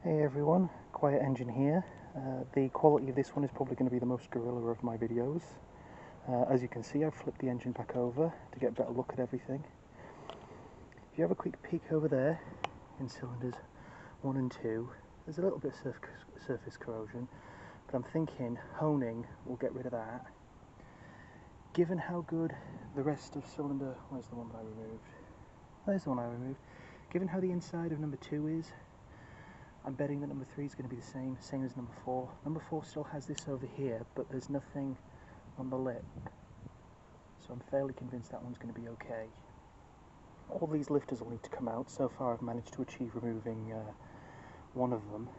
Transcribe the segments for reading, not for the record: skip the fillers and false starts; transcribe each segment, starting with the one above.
Hey everyone, Quiet Engine here. The quality of this one is probably going to be the most guerrilla of my videos. As you can see, I've flipped the engine back over to get a better look at everything. If you have a quick peek over there in cylinders 1 and 2, there's a little bit of surface corrosion, but I'm thinking honing will get rid of that. Given how good the rest of cylinder... where's the one that I removed? There's the one I removed. Given how the inside of number 2 is, I'm betting that number 3 is going to be the same as number 4. Number 4 still has this over here, but there's nothing on the lip. So I'm fairly convinced that one's going to be okay. All these lifters will need to come out. So far I've managed to achieve removing one of them.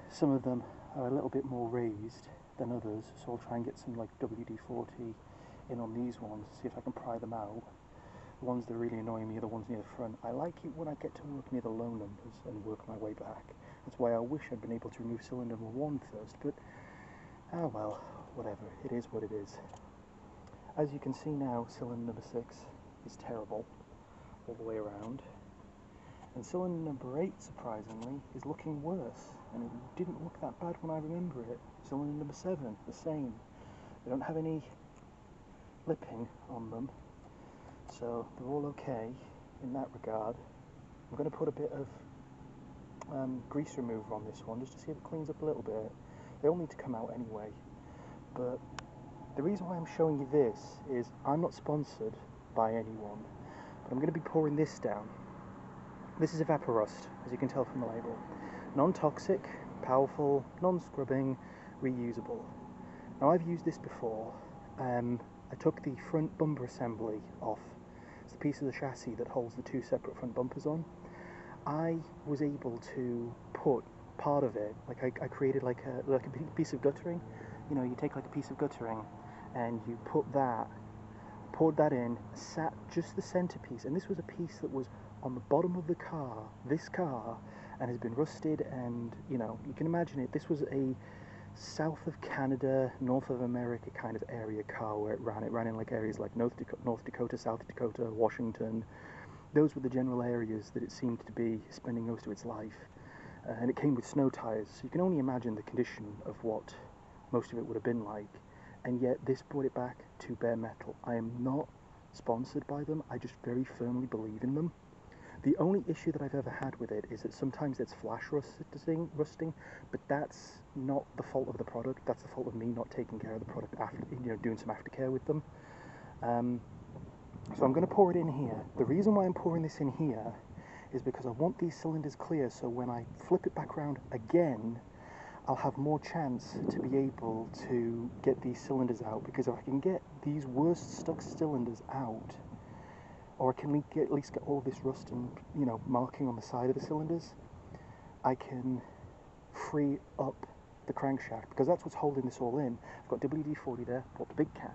Some of them are a little bit more raised than others, so I'll try and get some like WD-40 in on these ones, see if I can pry them out. The ones that really annoy me are the ones near the front. I like it when I get to work near the low numbers and work my way back. That's why I wish I'd been able to remove cylinder number 1 first, but oh well, whatever, it is what it is. As you can see now, cylinder number 6 is terrible all the way around, and cylinder number 8, surprisingly, is looking worse, and it didn't look that bad when I remember it. Cylinder number 7, the same. They don't have any lipping on them, so they're all okay in that regard. I'm going to put a bit of grease remover on this one just to see if it cleans up a little bit. They all need to come out anyway, but the reason why I'm showing you this is I'm not sponsored by anyone, but I'm going to be pouring this down. This is Evaporust, as you can tell from the label. Non-toxic, powerful, non-scrubbing, reusable. Now I've used this before. I took the front bumper assembly off. It's the piece of the chassis that holds the 2 separate front bumpers on. I was able to put part of it, like I created like a piece of guttering. You know, you take like a piece of guttering and you poured that in, sat just the centerpiece, and this was a piece that was on the bottom of the car, this car, and has been rusted, and you know, you can imagine it. This was a south of Canada, north of America kind of area car where it ran in like areas like North Dakota, South Dakota, Washington. Those were the general areas that it seemed to be spending most of its life. And it came with snow tires, so you can only imagine the condition of what most of it would have been like. And yet this brought it back to bare metal. I am not sponsored by them, I just very firmly believe in them. The only issue that I've ever had with it is that sometimes it's flash rusting, but that's not the fault of the product. That's the fault of me not taking care of the product after, you know, doing some aftercare with them. So I'm going to pour it in here. The reason why I'm pouring this in here is because I want these cylinders clear, so when I flip it back around again, I'll have more chance to be able to get these cylinders out, because if I can get these worst stuck cylinders out, or I can at least get all this rust and, you know, marking on the side of the cylinders, I can free up the crankshaft, because that's what's holding this all in. I've got WD-40 there, bought the big can.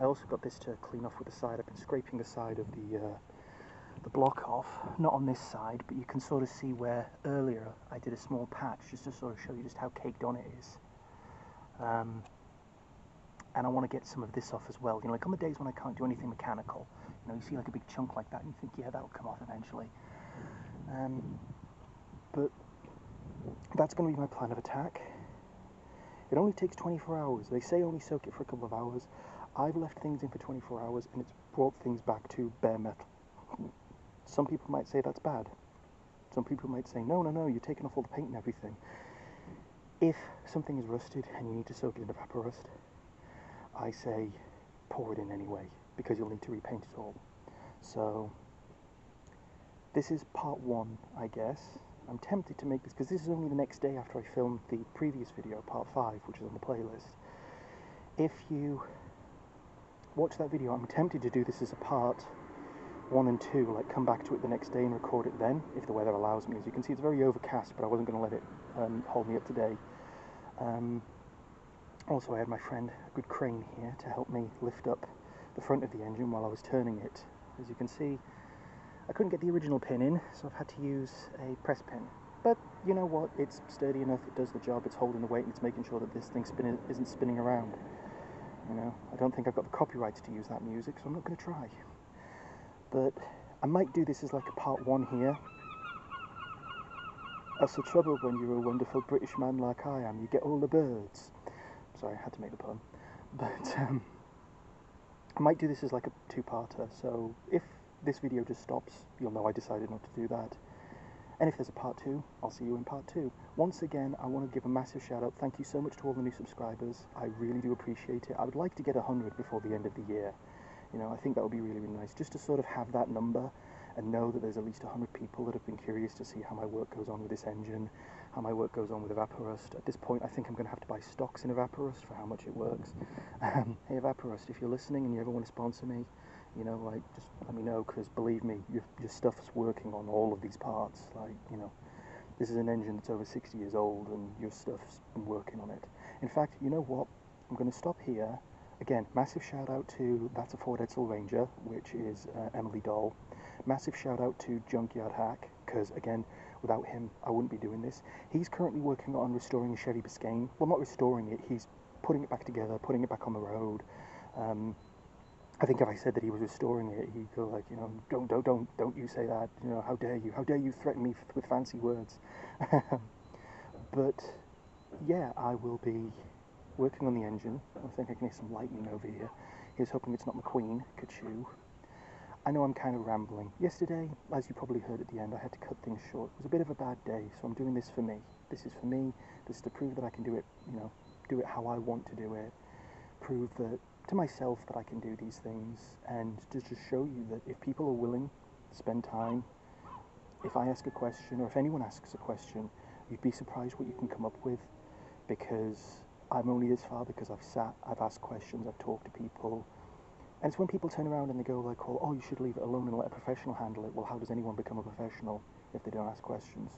I also got this to clean off with the side. I've been scraping the side of the block off, not on this side, but you can sort of see where earlier I did a small patch just to sort of show you just how caked on it is. And I want to get some of this off as well. You know, like on the days when I can't do anything mechanical, you know, you see like a big chunk like that and you think, yeah, that'll come off eventually. But that's going to be my plan of attack. It only takes 24 hours. They say only soak it for a couple of hours. I've left things in for 24 hours and it's brought things back to bare metal. Some people might say that's bad. Some people might say, no, you're taking off all the paint and everything. If something is rusted and you need to soak it in Evaporust, I say pour it in anyway, because you'll need to repaint it all. So this is part 1, I guess. I'm tempted to make this, because this is only the next day after I filmed the previous video, part 5, which is on the playlist. If you watch that video, I'm tempted to do this as a part 1 and 2, like come back to it the next day and record it then, if the weather allows me. As you can see, it's very overcast, but I wasn't going to let it hold me up today. Also, I had my friend, a good crane here, to help me lift up the front of the engine while I was turning it. As you can see, I couldn't get the original pin in, so I've had to use a press pin. But you know what, it's sturdy enough, it does the job, it's holding the weight, and it's making sure that this thing isn't spinning around. You know, I don't think I've got the copyrights to use that music, so I'm not going to try. But I might do this as like a part 1 here. That's the trouble when you're a wonderful British man like I am, you get all the birds. Sorry, I had to make the pun. But I might do this as like a 2-parter, so if this video just stops, you'll know I decided not to do that. And if there's a part 2, I'll see you in part 2. Once again, I want to give a massive shout out. Thank you so much to all the new subscribers. I really do appreciate it. I would like to get 100 before the end of the year. You know, I think that would be really, really nice, just to sort of have that number and know that there's at least 100 people that have been curious to see how my work goes on with this engine, how my work goes on with Evaporust. At this point, I think I'm going to have to buy stocks in Evaporust for how much it works. Hey Evaporust, if you're listening and you ever want to sponsor me, you know, like, just let me know, because believe me, your stuff's working on all of these parts. Like, you know, this is an engine that's over 60 years old, and your stuff's been working on it. In fact, you know what? I'm going to stop here. Again, massive shout out to That's a Ford Edsel Ranger, which is Emily Doll. Massive shout out to Junkyard Hack, because again, without him, I wouldn't be doing this. He's currently working on restoring a Chevy Biscayne. Well, not restoring it, he's putting it back together, putting it back on the road. I think if I said that he was restoring it, he'd go like, you know, don't you say that, you know, how dare you threaten me with fancy words. But yeah, I will be working on the engine. I think I can hear some lightning over here. Here's hoping it's not McQueen, Kachoo. I know I'm kind of rambling. Yesterday, as you probably heard at the end, I had to cut things short. It was a bit of a bad day, so I'm doing this for me. This is for me. This is to prove that I can do it, you know, do it how I want to do it. Prove that to myself that I can do these things, and to just show you that if people are willing to spend time, if I ask a question, or if anyone asks a question, you'd be surprised what you can come up with, because I'm only this far because I've asked questions, I've talked to people, and it's when people turn around and they go like, oh, you should leave it alone and let a professional handle it. Well, how does anyone become a professional if they don't ask questions?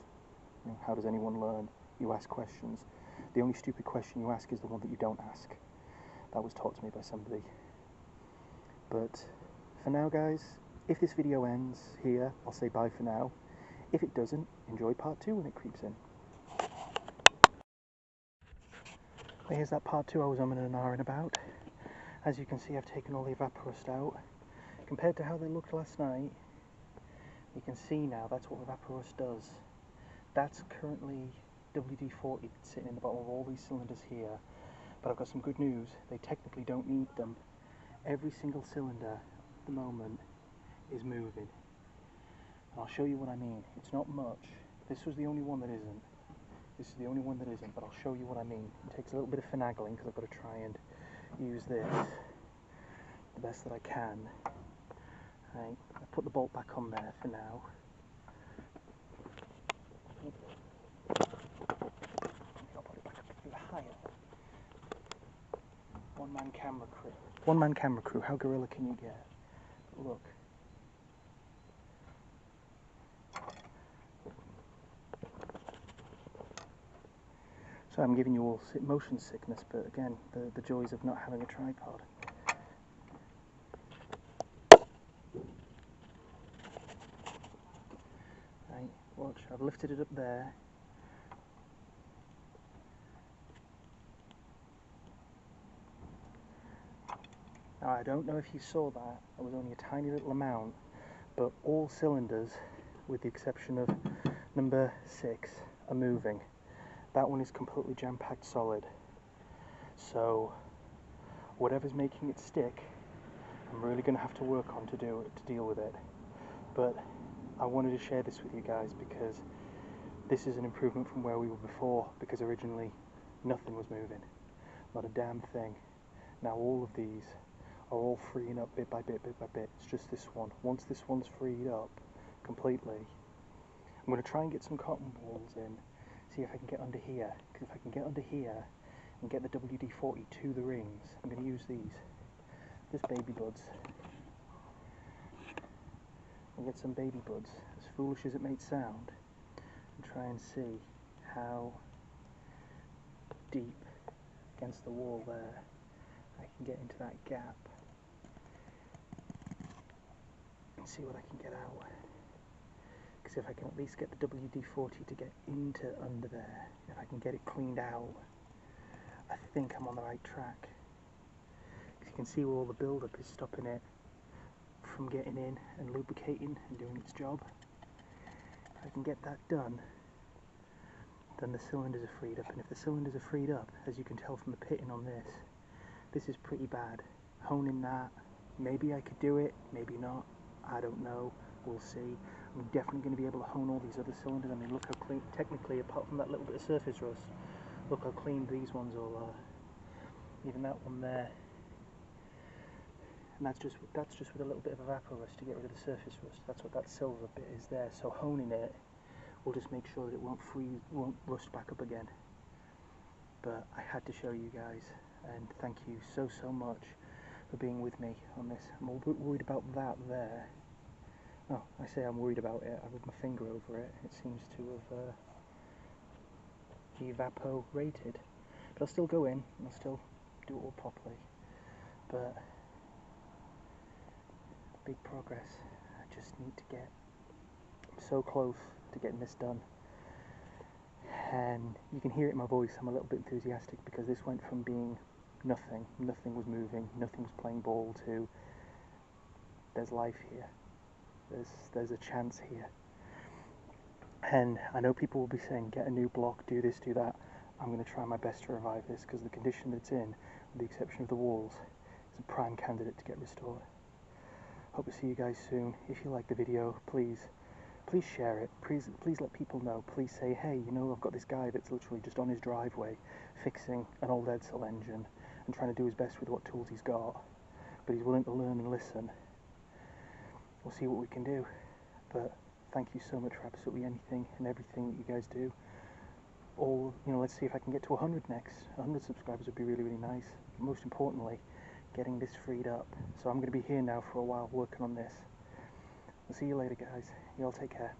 You know, how does anyone learn? You ask questions. The only stupid question you ask is the one that you don't ask. That was taught to me by somebody. But for now, guys, if this video ends here, I'll say bye for now. If it doesn't, enjoy part 2 when it creeps in. Well, here's that part 2 I was umming and ahhing about. As you can see, I've taken all the Evaporust out. Compared to how they looked last night, you can see now that's what Evaporust does. That's currently WD-40 sitting in the bottom of all these cylinders here. But I've got some good news, they technically don't need them. Every single cylinder at the moment is moving. And I'll show you what I mean. It's not much. This was the only one that isn't. This is the only one that isn't, but I'll show you what I mean. It takes a little bit of finagling because I've got to try and use this the best that I can. Right, I'll put the bolt back on there for now. I'll put it back up a bit higher. One-man camera crew. One-man camera crew, how gorilla can you get? Look. So I'm giving you all motion sickness, but again, the joys of not having a tripod. Right, watch, I've lifted it up there. Now, I don't know if you saw that, it was only a tiny little amount, but all cylinders, with the exception of number 6, are moving. That one is completely jam-packed solid. So, whatever's making it stick, I'm really going to have to work on to deal with it. But I wanted to share this with you guys because this is an improvement from where we were before, because originally nothing was moving. Not a damn thing. Now all of these are all freeing up bit by bit, bit by bit. It's just this one. Once this one's freed up completely, I'm going to try and get some cotton balls in, see if I can get under here. Because if I can get under here and get the WD-40 to the rings, I'm going to use these. This baby buds. And get some baby buds, as foolish as it may sound, and try and see how deep against the wall there I can get into that gap. See what I can get out, because if I can at least get the WD-40 to get into under there, if I can get it cleaned out, I think I'm on the right track. Because you can see where all the buildup is stopping it from getting in and lubricating and doing its job. If I can get that done, then the cylinders are freed up, and if the cylinders are freed up, as you can tell from the pitting on this is pretty bad. Honing that, maybe I could do it, maybe not, I don't know, we'll see. I'm definitely going to be able to hone all these other cylinders. I mean, look how clean, technically, apart from that little bit of surface rust, look how clean these ones all are. Even that one there. And that's just with a little bit of evapor rust to get rid of the surface rust. That's what that silver bit is there. So honing it will just make sure that it won't rust back up again. But I had to show you guys, and thank you so much for being with me on this. I'm a bit worried about that there. Oh, I say I'm worried about it. I rubbed my finger over it. It seems to have evaporated. But I'll still go in and I'll still do it all properly. But big progress. I just need to get so close to getting this done. And you can hear it in my voice, I'm a little bit enthusiastic because this went from being nothing was moving, nothing was playing ball, to there's life here, there's a chance here. And I know people will be saying get a new block, do this, do that. I'm going to try my best to revive this because the condition it's in, with the exception of the walls, is a prime candidate to get restored. Hope to see you guys soon. If you like the video, please share it. Please let people know. Please say, hey, you know, I've got this guy that's literally just on his driveway fixing an old Edsel engine and trying to do his best with what tools he's got, but he's willing to learn and listen. We'll see what we can do. But thank you so much for absolutely anything and everything that you guys do. Or, you know, let's see if I can get to 100 next. 100 subscribers would be really nice. But most importantly, getting this freed up. So I'm going to be here now for a while working on this. I'll see you later, guys. You all take care.